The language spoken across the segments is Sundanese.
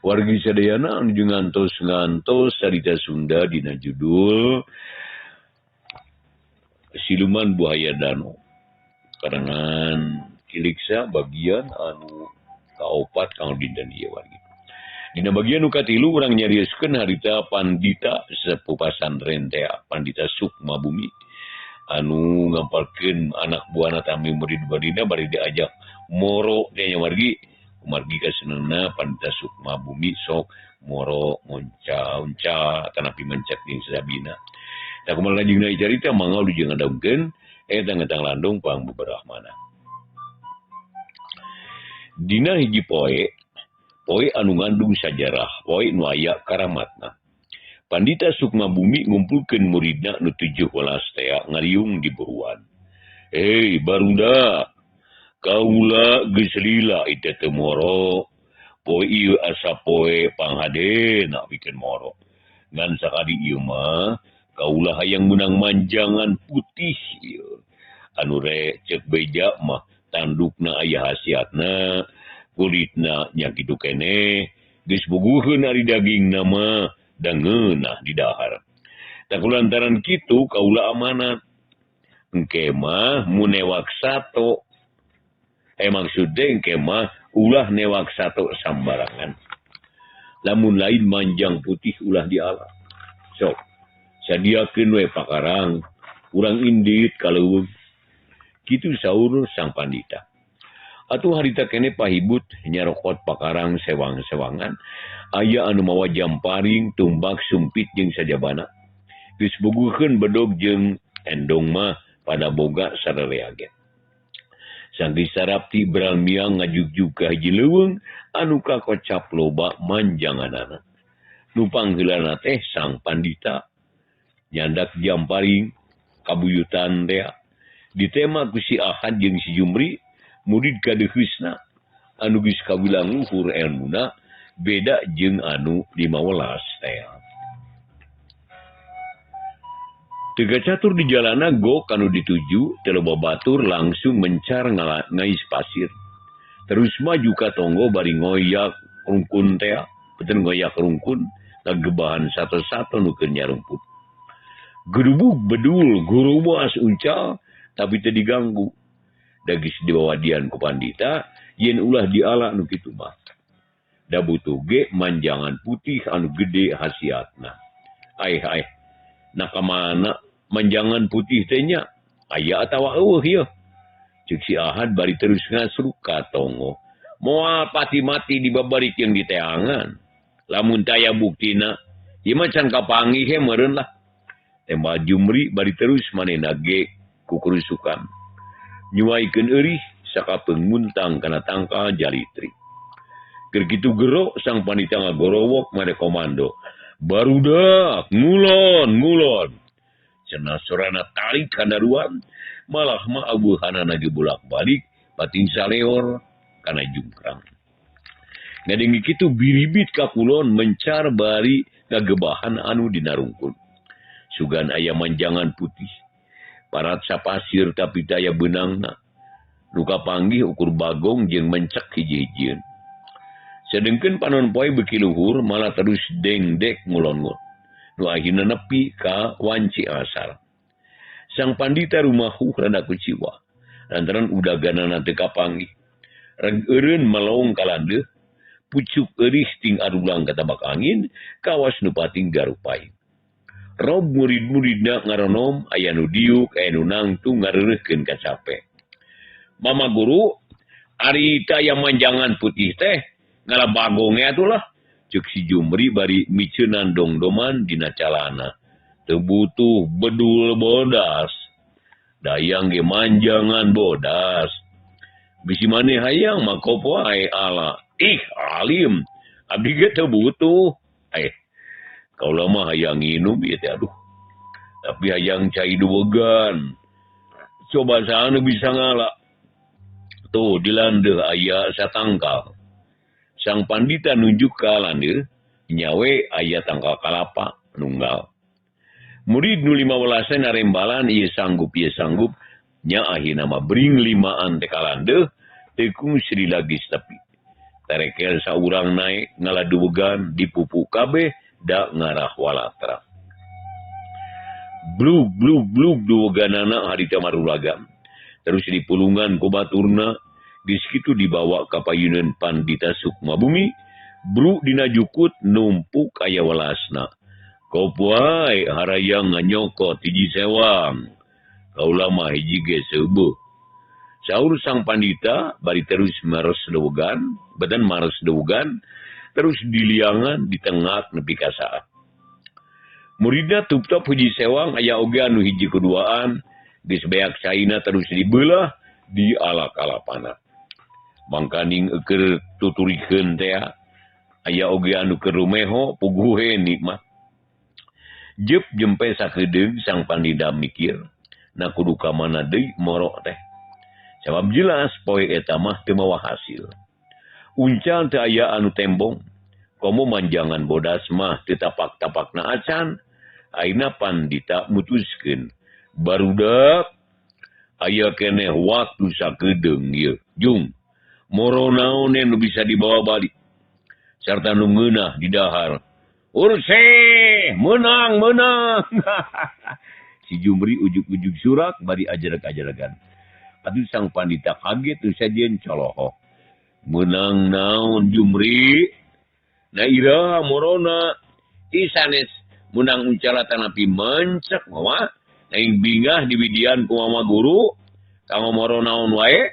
Wargi sadayana anu ngantos carita Sunda dina judul Siluman Buaya Danau. Karangan Kiliksa bagian anu kaopat kang dinten ieu wargi. Dina bagian nu katilu urang nyarioskeun harita Pandita sepuh pasantren teh Pandita Sukma Bumi anu ngampalkeun anak buahna tami murid-muridna bari diajak moro teh wargi. Kumargi kasenengna Pandita Sukma Bumi sok moro monca-onca tanapi mencak jeung sabina. Da kumaha lajengna carita mangga ujung ngadaungkeun eta ngetang landung pang beberahmana. Dina hiji poe anu ngandung sajarah, poe nu aya karamatna. Pandita Sukma Bumi ngumpulkeun muridna nu 17 teh ngariung di buruan. Hei baruda, kaula geus lila ite teu moro. Poe ieu asa poe panghadena pikeun moro. Ngan sakali ieu mah kaula hayang menang manjangan putih ieu. Anu rek ceuk beja mah tandukna aya hasiatna, kulitna nya kitu keneh, geus buguheun ari dagingna mah da ngeunah di dahar. Da kulantaran kitu kaula amanat. Engke mah mun newak sato. Maksudnya engke mah ulah newak sato sambarangan. Lamun lain manjang putih ulah diala. Sok, sadiakeun we pakarang, urang indit kaleuweung. Kitu saur sang Pandita. Atuh harita kene pahibut nyarokot pakarang sewang-sewangan. Aya anu mawa jamparing, tumbak, sumpit jeung sajabana. Geus buguheun bedog jeung endong mah pada boga sarereaget. Sang disarapti beralmiang ngajugjug ka hiji leuweung anu kakocap loba manjanganana. Nu pangheulana teh sang Pandita. Nyandak jamparing kabuyutan teh ditema ku si Ahad jeung si Jumri murid kadeheusna anu geus kawilang luhur elmuna beda jeung anu 15 teh. Teu catur di jalana gok anu dituju teu loba batur langsung mencar ngais pasir. Terus maju ka tonggo bari ngoyak rungkun teh, peuteun ngoyak rungkun ngagebahan sato-sato nu keur nyarumput. Gerubuk bedul guruwas uncal tapi teu diganggu. Da geus dibawadian ku Pandita yen ulah diala nu kitu mah. Da butuh ge manjangan putih anu gede hasiatna. Ai nakamana manjangan putih teh nya? Aya atawa eueuh ieu? Ceuk si Ahad bari terus ngasruk ka tonggo. Moal pati mati dibabarikeun di teangan. Lamun teu aya buktina, ieu mah can kapanggih he meureun lah. Tembal Jumri bari terus manehna ge kukurusukan. Nyuaikeun eurih sakapeung muntang kana tangkal jalitri. Keur kitu gero sang Pandita ngagorowok made komando. Barudak, ngulon. Cenah sorana tarik handaruan, malah mah abuhanana ge bolak-balik pating saleor kana jungkrang. Ngadenge kitu biribit ka kulon mencar bari ngagebahan anu dina rungkun. Sugan aya manjangan putih. Parat sapasir tapi daya benangna. Nu kapanggih ukur bagong jeung mencek hiji-hijieun. Sedengkeun panon poe beuki luhur malah terus dengdek ngulon-ngulon. Nu akhirna nepi ka wanci asar. Sang Pandita rumahuh rada kuciwa. Lantaran udaganana teu kapanggih. Reg eureun melong kalandeuh, pucuk eurih ting adulang ka tabak angin, kawas nu pating garupai. Rob murid-muridna ngaronom aya nu diuk, aya nu nangtung ngareureuhkeun ka capek. Mama guru, ari taya manjangan putih teh ngala bagongnya atulah. Ceuk si Jumri bari miceunan dongdoman dina calana. Teu butuh bedul bodas. Dayang ge manjangan bodas. Bisi maneh hayang makopo ae ala. Ih alim. Abdi ge teu butuh. Kaula mah hayang nginum ieu teh aduh. Tapi hayang cai duwegan. Coba saha bisa ngala. Tuh di landeuh aya satangkal. Sang Pandita nunjuk ka landeuh, nyawe aya tangkal kalapa nunggal. Murid nu 15 narembalan ieu sanggup nya akhirna mah bring limaan teh ka landeuh teu kung Sri lagis tapi. terekel saurang naik ngaladuwegan dipupuk kabeh da ngarah walatra. Blub duweganana harita marulaga. Terus dipulungan ku baturna, disitu dibawa ka payunan Pandita Sukma Bumi, bru dina jukut numpuk aya welasna. Kopuai harayang nganyoko tiji sewang. Kaula mah hiji ge seubuh. Saur sang pandita bari terus maros deugan, badan maros deugan, terus diliangan di tengah nepi ka saat. Muridna tuptop hiji sewang aya oge anu hiji keduaan, geus beak caina terus dibelah di alak-alapana. Mangkaning keur tuturikeun teh aya oge anu keur rumeho puguhe nikmat. Jep jempe sakedeung sang pandita mikir, na kudu ka mana deui morok teh. Sabab jelas poe eta mah teu mawa hasil. Uncal teu aya anu tembong, komo manjangan bodas mah teu tapak-tapakna acan. Aina pandita mutuskeun, barudak aya keneh waktu sakedeung ieu. Jung, moro naon nu bisa dibawa balik. Sarta nu ngeunah di dahar. Urse, menang. Si Jumri ujuk-ujuk surak bari ajarag-ajaragan. Atuh sang pandita kaget tu sajen coloho. Menang naon Jumri? Na ira morona isanes menang uncalatan api mencek mama. Naing bingah di widian ku mama guru. Kang moro naon wae?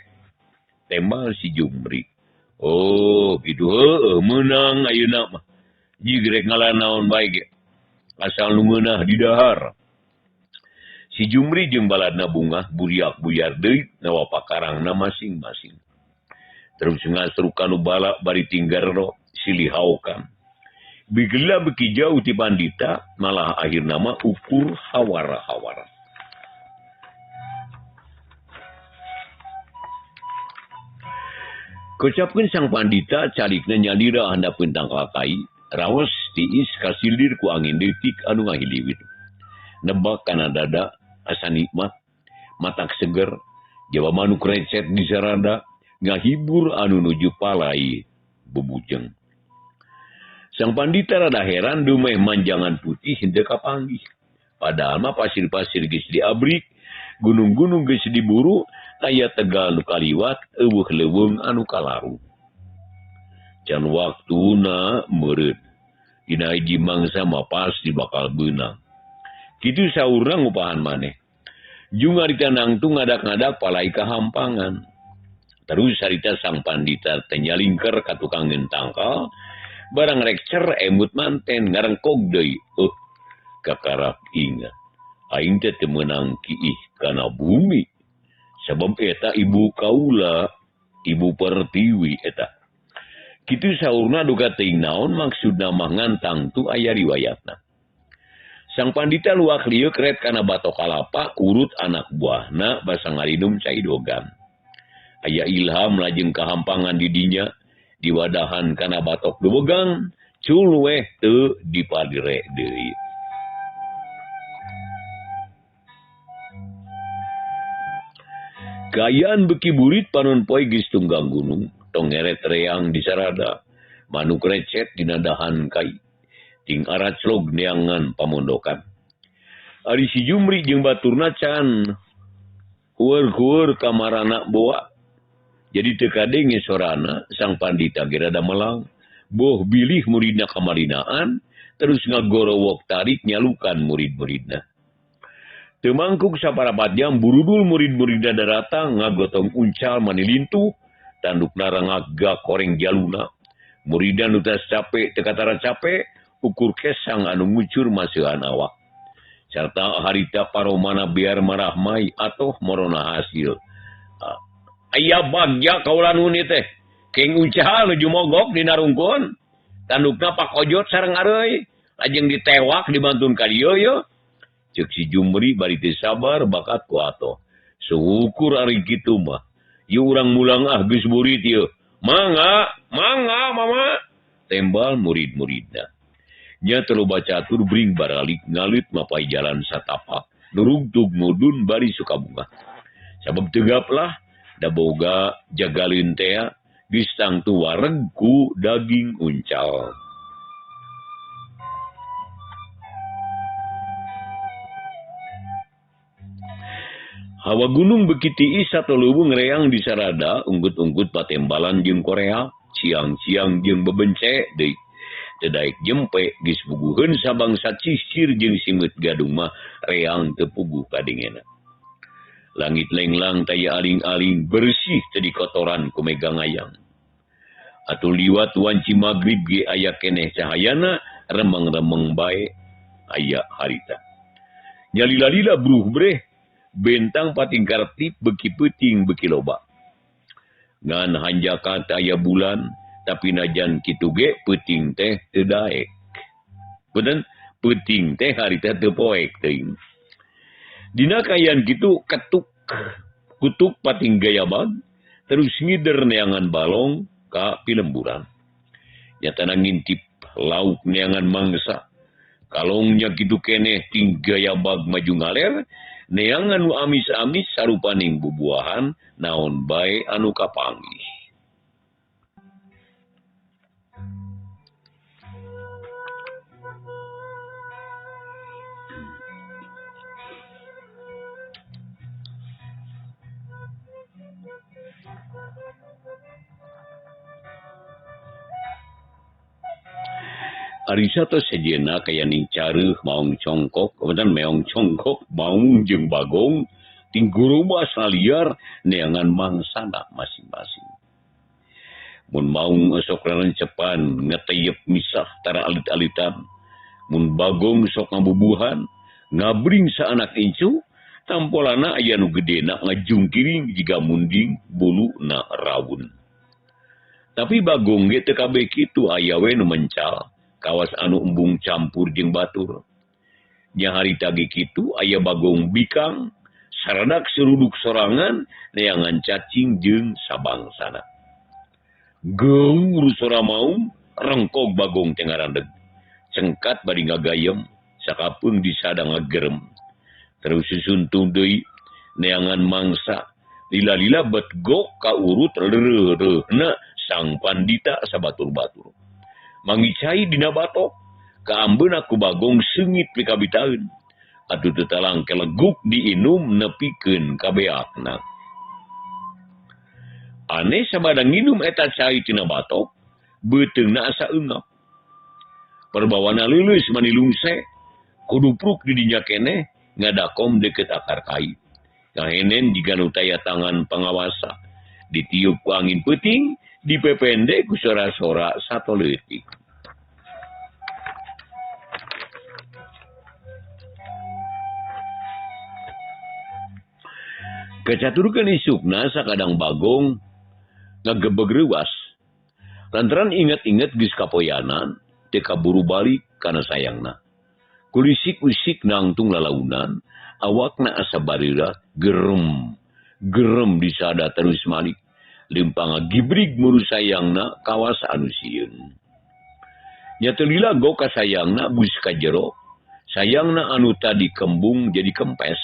Tembal si Jumri. Oh, gitu menang ayeuna mah. Jigrek ngalah naon bae ge. Asal nu ngeunah di dahar. Si Jumri jeung baladna bungah buriak buyar deui nawa pakarangna masing-masing. Terus ngasrukan nu bala bari tinggarno silihaukan. Bigela beki jauh ti pandita malah akhirna mah ukur hawara-hawara. Kocapkeun sang pandita calikna nyalira handapeun tangkal kai, raos tiis kasilir ku angin leutik anu ngahiliwit. Nebak kana dada asa nikmat, matak seger, jawa manuk recet di sarada, ngahibur anu nuju palai bebujeng. Sang pandita rada heran dumeh manjangan putih henteu kapanggih. Padahal mah pasir-pasir geus diabrik, gunung-gunung geus diburu, aya tegal nu kaliwat eueuh leuweung anu kalaru. Can waktuna meureun. Dina hiji mangsa mah pasti bakal beunang. Kitu saurna ngupahan maneh. Jung harita nangtung ngadak-ngadak palai kahampangan. Terus harita sang pandita teh nyalingker ka tukang tangkal, barang rek cer emut manten ngarengkog deui. Kakarap ingat. Aing teh teu meunang kiih kana bumi. Sabab eta ibu kaula, ibu pertiwi eta. Kitu saurna duka teuing naon maksudna mah ngantang tu aya riwayatna. Sang pandita luak lieu keret kana batok kalapa urut anak buahna basa ngarinum cai dogan. Aya ilham lajeng kahampangan di dinya diwadahan kana batok dobegang cul weh teu dipadire deui. Gayaan beki burit panon poe geus tunggang gunung tong ngeret reang di sarada manuk recet dina dahan kai ting arat slog neangan pamondokan. Ari si Jumri jeung baturna can kueur-kueur kamarana boa. Jadi teu kadenge sorana sang pandita ge rada melang. Boh bilih muridna kamarinaan terus ngagorowok tarik nyalukan murid-muridna. Teu mangkuk saparapat jam burudul murid-muridna datang ngagotong uncal manilintu tandukna rangagga koreng jaluna. Muridna nu tas capek teu katara capek ukur kesang anu ngucur maseuhan awak. Sarta harita paromana biar marahmai atoh morona hasil. Aya bagja kaula nu teh. Keng uncal nuju mogok dina rungkun. Tandukna pakojot sareng areuy. Lajeng ditewak dibantun ka dieu ye. Ceuk si Jumri bari teu sabar bakat ku atoh. Syukur ari kitu mah. Ieu urang mulang geus murid ieu. Mangga mama. Tembal murid-muridna. Nya teu loba catur bring baralik ngalit mapai jalan satapak. Nurugtug mudun bari Sukabunga. Sabab tegap lah da boga jagaleun teh Gistang tu waregu daging uncal. Hawa gunung bekiti isa tolubung reang di sarada, unggut-unggut patembalan jeung Korea, ciang-ciang jeung bebencek deui. Tedaik jempe geus puguheun sabangsa cisir jeung simut gadung mah reang teu puguh kadingena. Langit lenglang taya aling-aling bersih tadi kotoran ku megang ayang. Atuh liwat wanci magrib ge aya keneh cahayana remeng-remeng bae aya harita. Nyalila-lila bruh breh bentang patingkar tip beki peuting beki loba. Ngan hanjaka aya bulan tapi najan kitu ge peuting teh teu daek. Punten peuting teh harita teu poek teuing. Dina kayan kitu ketuk kutuk pating gayabag terus ngider neangan balong ka pilemburan. Nyatana ngintip lauk neangan mangsa. Kalongnya kitu keneh ting gayabag maju ngaler neangan nu amis-amis sarupaning bubuahan naon bae anu kapanggih. Arisato sejena kaya ning careuh maong congkok, kemudian meong congkok maung jeung bagong ting guruma saliar neangan mangsana masing-masing. Mun maung sok rarencepan ngeteyep misah tara alit-alitan, mun bagong sok ngabubuhan ngabring sa anak incu, tampolana aya nu gedena ngajungkiring jiga munding bulu na rawun. Tapi bagong ge teu kabeh kitu aya we nu mencal. Kawas anu embung campur jeung batur. Nya harita ge kitu aya bagong bikang saradak seruduk sorangan neangan cacing jeung sabangsana. Geung rusora maung rengkog bagong teh ngarandeg. Cengkat bari ngagayem sakapeung disadang ngagerem. Terus susuntung deui neangan mangsa lila-lila bet gok ka urut reureuhna sang pandita sabatur-batur. Mangicai dina batok, kaambeun aku bagong seungit pikabitaeun. Atuh teu talang keleguk diinum nepikeun kabeakna. Aneh sabada nginum eta cai tina batok, beuteungna asa eungap. Perbawana leuleus manilungse, kudupruk di dinya keneh ngadakom deukeut akar kai. Kahenen diganu taya tangan pangawasa, ditiup ku angin peuting, dipepende ku sora-sora sato leutik. Kecaturkeun isukna sakadang bagong ngagebeg reuwas. Lantaran inget-inget geus kapoyanan, teu kaburu balik kana sayangna. Kulisik-usik nangtung lalaunan, awakna asa barira gerem. Gerem disada terus malik. Limpang gibrig muru sayangna kawas anu sieun. Nya teu lila gok ka sayangna bus ka jero. Sayangna anu tadi kembung jadi kempes.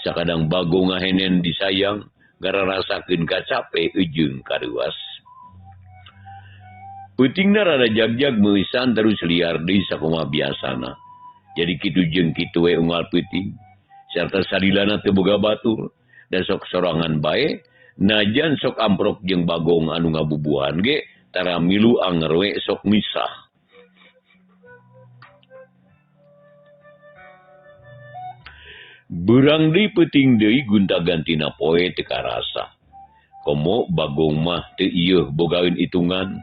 Sakadang bagong ngahenen disayang gara rasakeun kacape ejeung kareuas. Peutingna rada jagjag meuisan terus liar deui sakumaha biasana. Jadi kitu jeung kitu we unggal peuting. Sarta sadilana teu boga batur. Dan sok sorangan bae, najan sok amprok jeung bagong anu ngabubuhan ge, tara milu anger we sok misah. Beurang deui peuting deui gunta-gantina poe teu karasa. Komo bagong mah teu ieuh bogaeun itungan,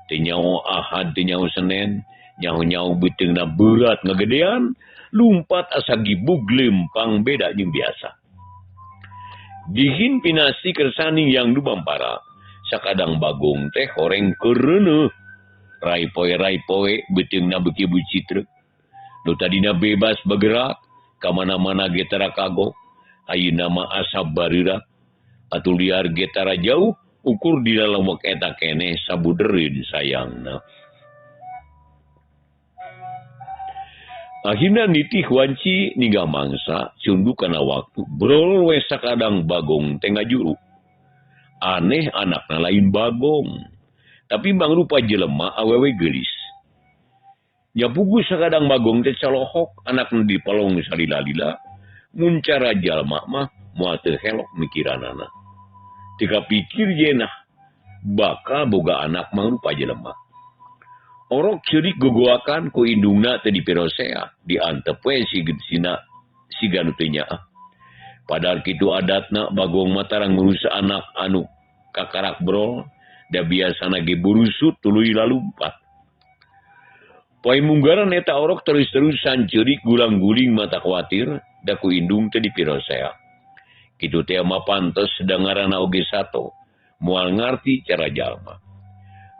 teu nyaho Ahad teu nyaho Senen, nyaho-nyaho beuteungna berat ngagedean, lumpat asa gibug lempang beda jeung biasa. Dihin pinasi kersaning yang dubampara, sakadang bagong teh horeng kereuneuh. Rai-poe beuteungna beuki bucitrek. Nu tadina bebas bergerak, kamana-mana getara kagok, ayeuna mah asa barira, atuh liar getara jauh, ukur di dalam wak eta keneh sabuderin sayangna. Akhirna nitih wanci ningga mangsa, cunduk kana waktu, brol we sakadang bagong teh ngajuru. Aneh anakna lain bagong. Tapi mangrupa jelema awewe gelis. Nya pugu sakadang bagong teh calohok anakna dipalong salila-lila. Muncara jalma mah moal teu helok mikiranana. Tika pikir jenah bakal boga anak mangrupa jelema. Orok ceurik gogoakan ku indungna teu diperosea diantep we si ganu teu nyaah. Padahal kitu adatna bagong matarang ngurus anak anu kakarak brol da biasana ge burusut tuluy lalumpat. Poe munggaran eta orok terus-terusan ceurik gulang-guling mata kuatir da ku indung teu dipirosea. Kitu teh mah pantes dangarana oge sato moal ngarti cara jalma.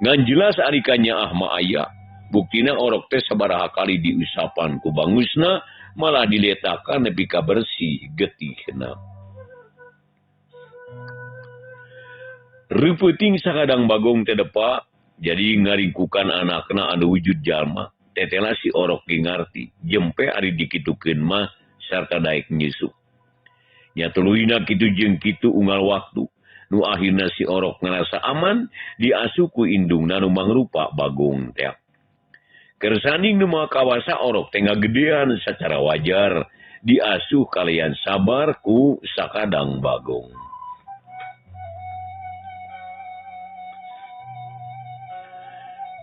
Ngan jelas ari kanyaah mah aya. Buktina orok teh sabaraha kali diusapan ku bangusna malah diletakan nepi ka bersih getihna. Reupeting sakadang bagong teh depa jadi ngaringkukan anakna anu wujud jalma. Tetela si orok ge ngarti jempe ari dikitukeun mah sarta daek nyusu. Nya tuluyna kitu jeung kitu unggal waktu. Nu akhirna si orok ngerasa aman diasuh ku indungna nu mangrupa bagong teh. Kersanding nu moal kawasa orok teh ngagedean sacara wajar diasuh kalian sabar ku sakadang bagong.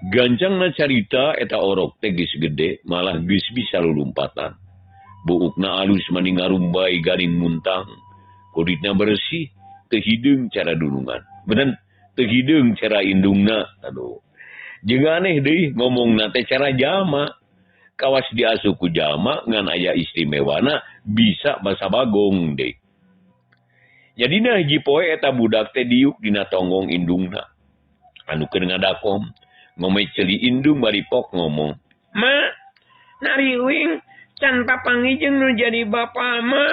Gancangna carita eta orok teh geus gede malah geus bisa lulumpatan. Buukna alus maning ngarumbai garing muntang. Kuditna bersih teu hideung cara dunungan. Beunan teu hideung cara indungna. Aduh. Jeung aneh deui ngomongna teh cara jalma. Kawas diasuh ku jalma ngan aya istimewana bisa basa bagong deui. Jadina hiji poe eta budak teh diuk dina tonggong indungna. Anu keur ngadakom ngome ceuli indung bari pok ngomong, "Ma, nariwing can papangi jeung nu jadi bapa ma.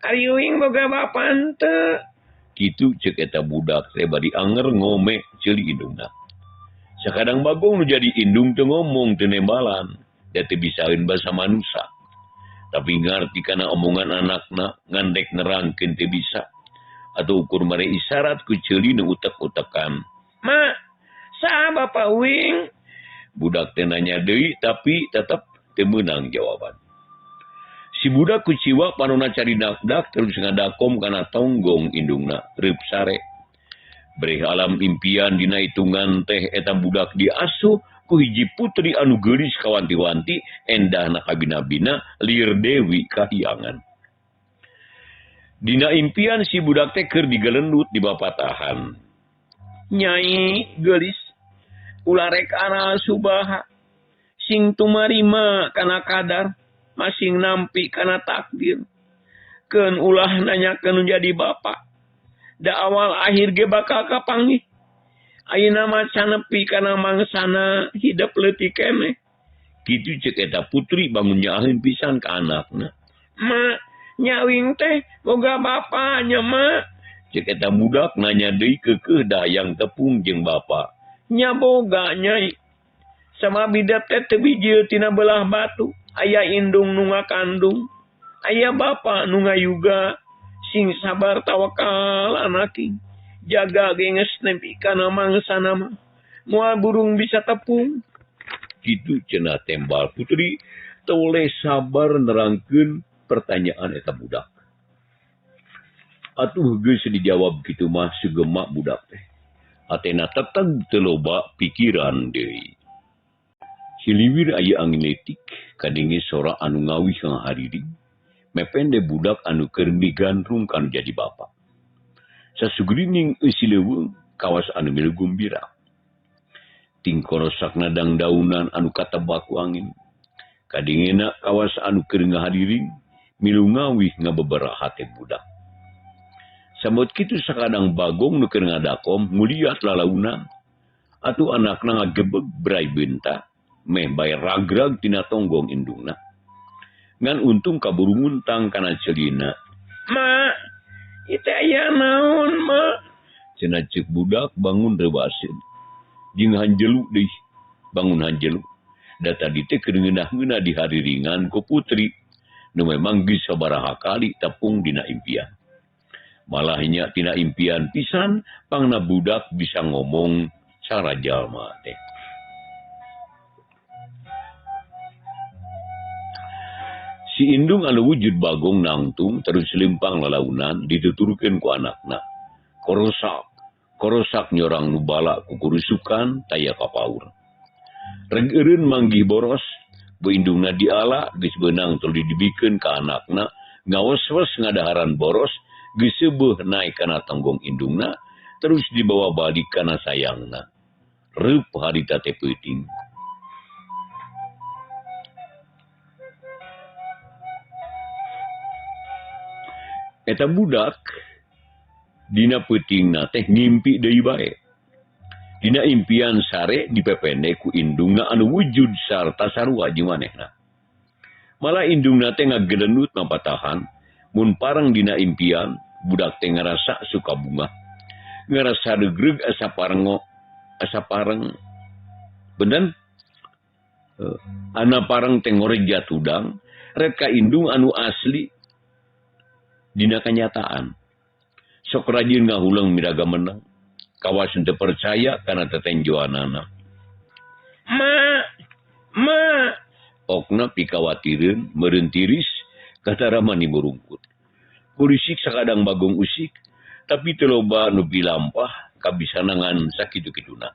Ari uing boga bapa henteu." Kitu ceuk eta budak teh bari anger ngome ceuli indungna. Sakadang bagong nu jadi indung teu ngomong teu nembalan, da teu bisaeun basa manusa. Tapi ngarti kana omongan anakna ngandek nerangkeun teu bisa. Atau ukur mare isyarat ku ceuli nu utek-utekan. "Ma, saha bapa uing?" Budak teh nanya deui tapi tetep teu meunang jawaban. Si budak kuciwa panonna cari dakdak terus ngadakom kana tonggong indungna reup sare. Breh alam impian dina hitungan teh eta budak diasuh ku hiji putri anu geulis kawanti-wanti endahna kabina-bina lir dewi kahiangan. Dina impian si budak teh keur digelendut di bapatahan. "Nyai geulis ulah rek ara subaha sing tumarima kana kadar masing nampi kana takdir. Keun ulah nanyakeun jadi bapa. Da awal akhir ge bakal kapanggih. Ayeuna mah can nepi kana mangsana hidup leutik keneh." Kitu ceuk eta putri bangun nyaaheun pisan ka anakna. "Ma, nyawing teh boga bapa nya ma." Ceuk eta budak nanya deui keukeuh dayang tepung jeung bapa. "Nya boga nyai. Sama bidat teh teu bijil tina belah batu. Aya indung nu ngakandung. Aya bapa nu ngayuga. Sing sabar tawakal anaking. Jaga ge geus nepi kana mangsana mah. Moal burung bisa tepung." Kitu cenah tembal putri teu sabar nerangkeun pertanyaan eta budak. Atuh geus dijawab kitu mah sugema budak teh. Atena teteg teu loba pikiran deui. Hiliwir aya angin letik, kadenge sora anu ngawih ngahariring, mepende budak anu keur migandrung kanu jadi bapa. Sasugrining eusi leuweung kawas anu milu gumbira. Tingkorosakna dangdaunan anu katebak ku angin. Kadengena kawas anu keur ngahariring, milu ngawih ngabeberaha teh budak. Samut kitu sakadang bagong nu keur ngadakom nguliat lalaunan. Atuh anakna ngagebeg brai beunta. Meh bae ragrag tina tonggong indungna. Ngan untung kaburu nguntang kana ceulina. "Ma, ieu teh aya naon, Ma?" Cenah ceuk budak bangun reubaseun. Jeung hanjelu deui, bangun hanjelu. Da tadi teh keur ngeunah-ngeunah di hariringan ku putri nu memang geus sabaraha kali tepung dina impian. Malahnya tina impian pisan pangna budak bisa ngomong cara jalma teh. Si indung anu wujud bagong nangtung terus limpang lalaunan dituturkeun ku anakna. Korosak nyorang nu bala ku kurusukan taya kapaur. Reg eureun manggih boros, bu indungna diala geus beunang tuluy dibikeun ka anakna, ngawes-wes ngadaharan boros geus seubeuh naik kana tanggong indungna, terus dibawa balik kana sayangna. Reup harita teh peuting. Eta budak dina peutingna teh ngimpi deui bae. Dina impian sare dipepende ku indungna anu wujud sarta sarua jeung manehna. Malah indungna teh ngagelenut mapatahan, mun parang dina impian budak teh ngarasa suka bunga. Ngarasa degreg asa pareng bener ana parang teh ngoreja tudang rek ka indung anu asli dina kenyataan. Sok rajin ngahulang miraga menang. Kawas teu percaya kana tetenjoanana. Ma. Okna pikawatireun meureun tiris katara mani merungkut. Kulisik sakadang bagong usik, tapi teu loba nu pilampah kabisanangan sakitu-kituna.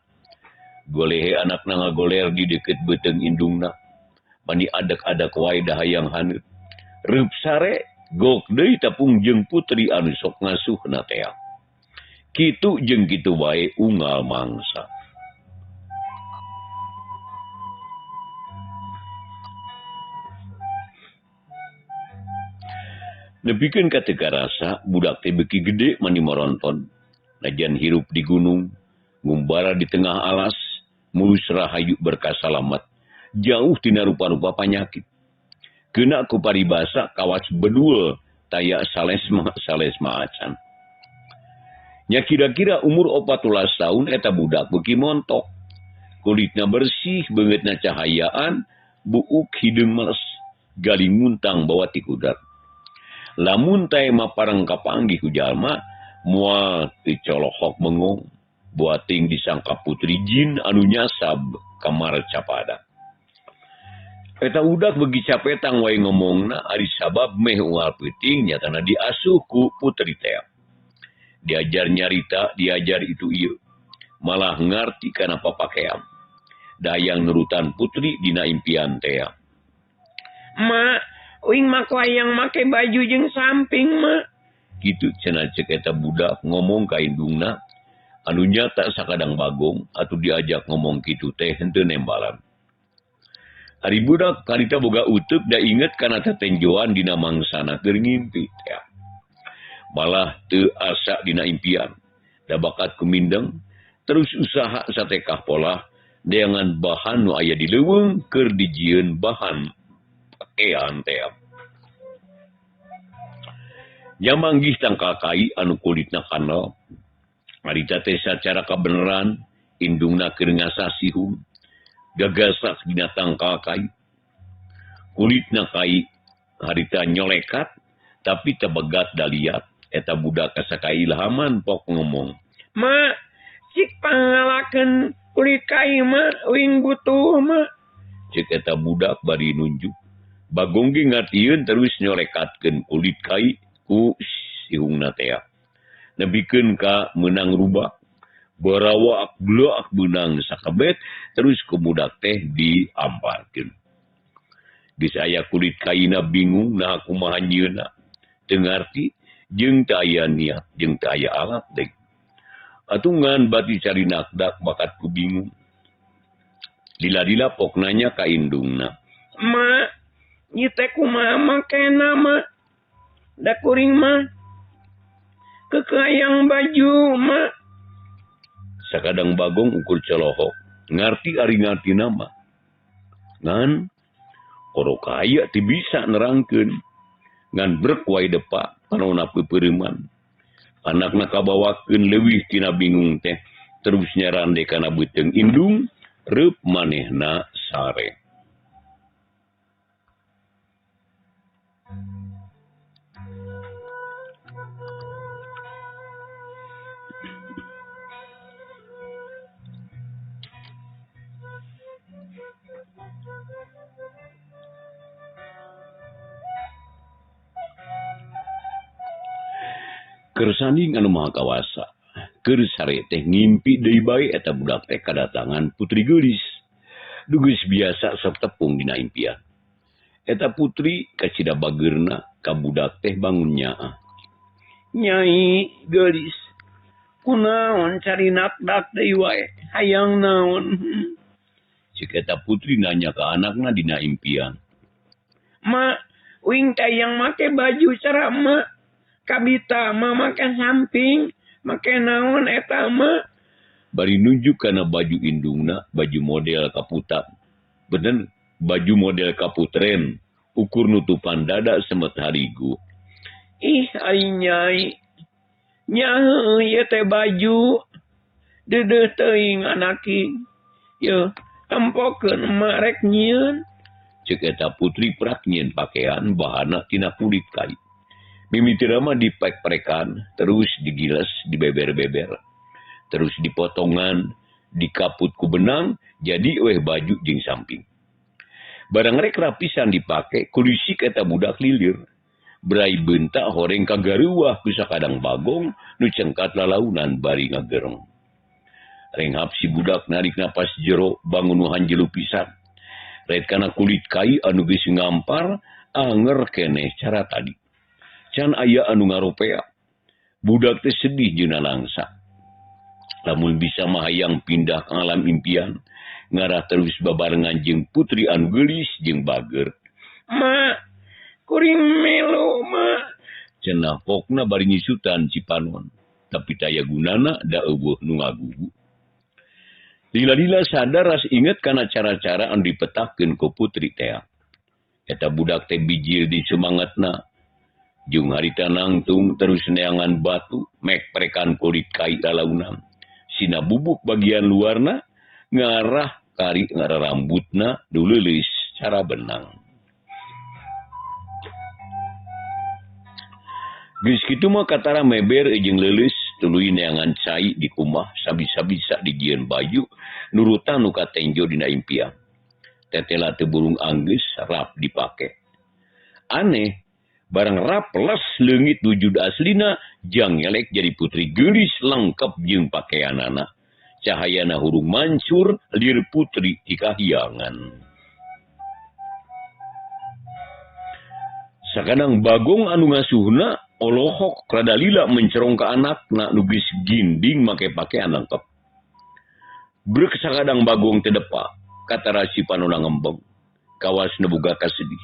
Golehe anakna ngagoler di deukeut beuteung indungna. Mani adak-adak wae dahayang haneut. Reup sare gok deui tapung jeung putri anu sok ngasuhna teh. Kitu jeung kitu bae unggal mangsa. Nepikeun ka teu karasa budak teh beuki gede mani moronton. Najan hirup di gunung, ngumbara di tengah alas, mulus rahayu berkah salamet, jauh tina rupa-rupa panyakit. Keuna ku paribasa kawas bedul taya sales acan. Nya kira-kira umur 14 tahun eta budak beuki montok. Kulitna bersih, beungeutna cahayaan, buuk hideung meles, galing muntang bawa ti kudat. Lamun tae mapareng kapanggih ku jalma, moal teu colohok bengong, buating disangka putri jin anu nyasab kamar capada. Eta udak beuki capetang wae ngomongna ari sabab meh unggal peuting nyatana diasuh ku putri teh. Diajar nyarita, diajar itu ieu. Malah ngarti kana papakean. Dayang nurutan putri dina impian teh. Ma, uing mak wayang make baju jeung samping, Ma. Kitu cenah ceuk eta budak ngomong ka indungna, anu nyata sakadang bagong atuh diajak ngomong kitu teh henteu nembalan. Ari budak karita boga uteuk da inget kana tetenjoan dina mangsana keur ngimpi teh. Malah teu asa dina impian. Da bakat kumindeng, terus usaha satekah pola, deangan bahan nu aya di leuweung keur dijieun bahan pakean teh. Nyamanggih tangkal kai anu kulitna kanel. Harita teh sacara kabeneran, indungna keur ngasasihun, gagasak dina tangkal kai. Kulitna kai harita nyolekat, tapi tebegat da liat. Eta budak kasaka ilhaman pok ngomong. Ma, cik pangalakeun kulit kai ma, uing butuh ma. Cik eta budak bari nunjuk. Bagong ge ngartieun terus nyolekatkeun kulit kai ku sihungna teh. Nebikeun ka meunang rubak. Barawa blak beunang sakabet terus ku budak teh diamparkeun. Geus aya kulit kaina bingung nah kumaha nyieunna. Teu ngarti jeung teu aya niat, jeung teu aya alat deui. Atungan bati cari nakdak bakat ku bingung. Lila-lila pok nanya ka indungna. Ma, ieu teh kumaha makena, Ma? Da kuring mah kekayang baju, Ma. Sakadang bagong ukur colohok, ngarti ari ngarti nama. Ngan, koro kaya ti bisa nerangkeun. Ngan brek wae depa, panona peupeureuman. Anakna kabawakeun leuwih tina bingung teh, terus nyarande kana beuteung indung, reup manehna sare. Kersanding anu maha kawasa. Keur sare teh ngimpi deui bae eta budak teh kadatangan putri geulis. Dugeus biasa sok tepung dina impian. Eta putri kacida bageurna ka budak teh bangun nyaah. Nyai geulis, kunaon cari nakdak deui wae, hayang naon? Cik eta putri nanya ke anakna dina impian. Ma, uing tayang make baju cara ma. Kabita ma make samping, make naon eta ma. Bari nunjuk kana baju indungna, baju model kaputan. Bener, baju model kaputren, ukur nutupan dada semet harigu. Ih, ai nyai. Nyahe ieu teh baju. Dedeuh teuing anaking. Yeuh, tempokeun emak rek nyieun. Ceuk eta putri prak nyieun pakaian bahana tina kulit kai. Mimiti mah dipek-perekan, terus digiles, dibeber-beber. Terus dipotongan, dikaput ku benang, jadi weh baju jeung samping. Barang rek rapisan dipake, kulisik eta budak lilir. Berai bentak horeng kagareuwah ku sakadang bagong, nu cengkat lalaunan bari ngagereng. Renghap si budak narik napas jero bangun nu hanjelu pisan. Ret kana kulit kai anu geus ngampar, anger keneh cara tadi. Can aya anu ngaropea. Budak teh sedih jeung nalangsa. Lamun bisa mah hayang pindah ka alam impian, ngarah terus babarengan jeung putri anu geulis jeung bager. Ma, kuring melo ma. Cenah pokna bari nyisutan si panon. Tapi taya gunana da eueuh nu ngagugu. Lila-lila sadar ras inget kana cara-cara anu dipetakeun ku putri teh. Eta budak teh bijil di semangatna. Jeung harita nangtung terus neangan batu, mek perekan kulit kai lalaunan. Sina bubuk bagian luarna, ngarah kari ngarah rambutna, duleulis cara benang. Geus kitu mah katara meber jeung leuleus tuluy neangan cai di kumah, sabisa-bisa dijieun baju, nurutan nu katenjo dina impian. Tetela teu burung anggeus rap dipake. Aneh, barang rap les leungit wujud aslina, jang ngelek jadi putri geulis lengkap jeung pakaianana. Cahayana hurung mancur, lir putri di kahyangan. Sakadang bagong anu ngasuhna, olohok rada lila mencerong ka anakna nu geus ginding make pakaian lengkap. Breuk sakadang bagong teu depa, katara si panona ngembeng. Kawas nebuga kasedih.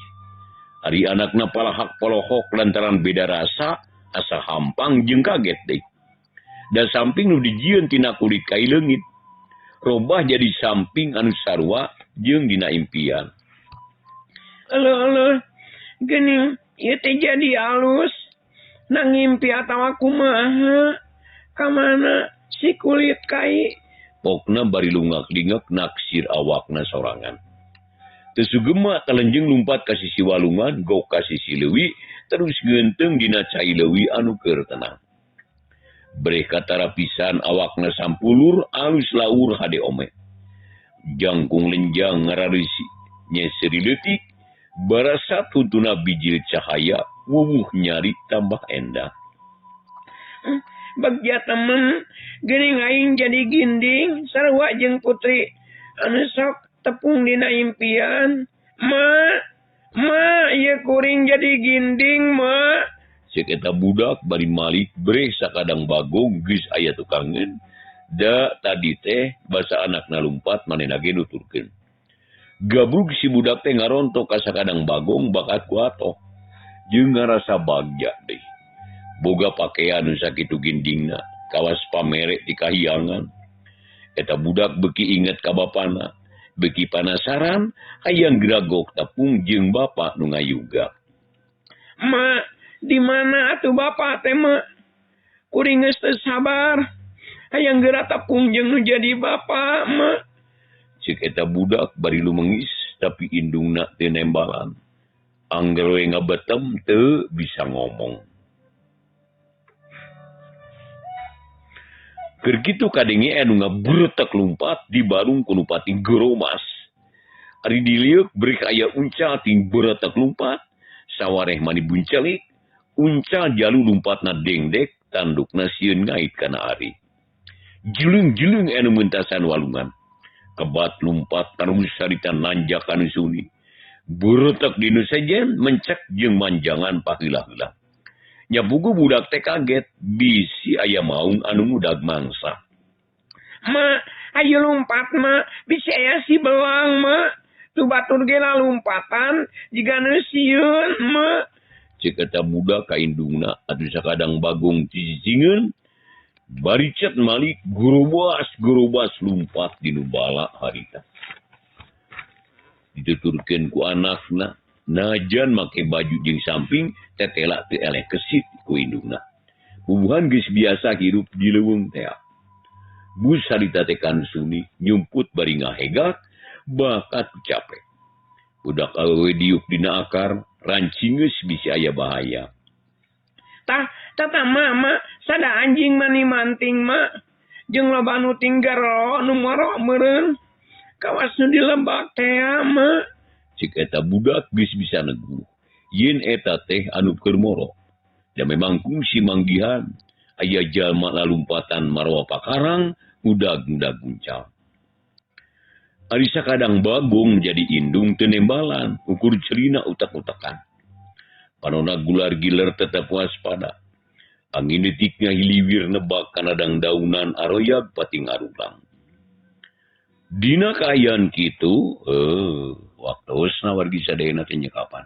Ari anakna palahak polohok lantaran beda rasa, asa hampang jeung kaget deui. Da samping nu dijieun tina kulit kai leungit, robah jadi samping anu sarua jeung dina impian. Aleuh, geuning ieu teh jadi alus. Nang ngimpi atawa kumaha? Kamana si kulit kai? Pokna bari lungak-lingak naksir awakna sorangan. Tesugema talenjeng lumpat ka sisi walungan, gok ka sisi leuwih, terus geunteung dina cai leuwih anu keur tenang. Breh katara pisan awakna sampulur alus laur hade ome. Jangkung lenjang ngarareusi, nyeseri leutik, barasa tuntuna bijil cahaya, wuwuh nyari tambah endah. Bagja temen, geuning aing jadi ginding, sarua jeung putri anu sok tepung dina impian. Ma, ieu kuring jadi ginding, ma. Ceuk eta budak bari malik breh sakadang bagong geus aya tukangeun. Da tadi teh basa anakna lumpat manehna ge nuturkeun. Gabrug si budak teh ngarontok ka sakadang bagong bakat ku atoh. Jeung ngarasa bagja deui. Boga pakaian nu sakitu gindingna, kawas pamere di kahyangan. Eta budak beuki inget ka bapana. Beki panasaran, hayang geragok tepung jeung bapa nu ngayuga. Ma, di mana atuh bapa teh ma? Kuring geus teu sabar. Hayang geura tepung jeung nu jadi bapa ma. Ceuk eta budak bari lumengis tapi indungna teu nembalan. Angger we ngabetem teu bisa ngomong. Keur kitu kadenge anu ngabretek lumpat di barung ku Bupati Geromas. Ari diliuk brek aya uncal ting beretek lumpat, sawareh mani buncelik, uncal jalu lumpatna dengdek tandukna sieun ngait kana ari. Jeleng-jeleng anu mentasan walungan. Kebat lumpat terus sarita nanjak anu suni. Beretak dinu sejen mencek jeung manjangan pakilah-kilah. Nyapugu budak teh kaget bisi aya maung anu mudag mangsa. Ma, ayo lompat ma, bisi aya si belang ma. Tu batur ge lompatan jiga sieun ma. Cek eta budak ka indungna atuh sakadang bagong cicingin. Baricet malik gerobas lumpat dinu bala harita. Dituturkeun ku anakna, najan make baju jeung samping tetela teu eleh kesit ku indungna. Bubuhan geus biasa hirup di leuweung teh. Bus harita teh kan suni nyumput bari ngahegak bakat capek. Budak awewe diuk dina akar rancing geus bisi aya bahaya. Tata mama, sada anjing mani manting ma. Jeung loba nu tinggal nu moro meureun. Kawas nu di lembak teh ma. Cik eta budak geus bisa neguh. Yen eta teh anu keur moro. Da memang kungsi manggihan. Aya jalma lalumpatan marwa pakarang, udag-udag guncal. Ari sakadang bagong jadi indung teu nembalan, ukur cerina utak-utakan. Panona gular giler tetap waspada. Angin detiknya hiliwir nebak kanadang daunan aroyag pating arulang. Dina kaayaan kitu, waktosna wargi sadayana teh nyekapan.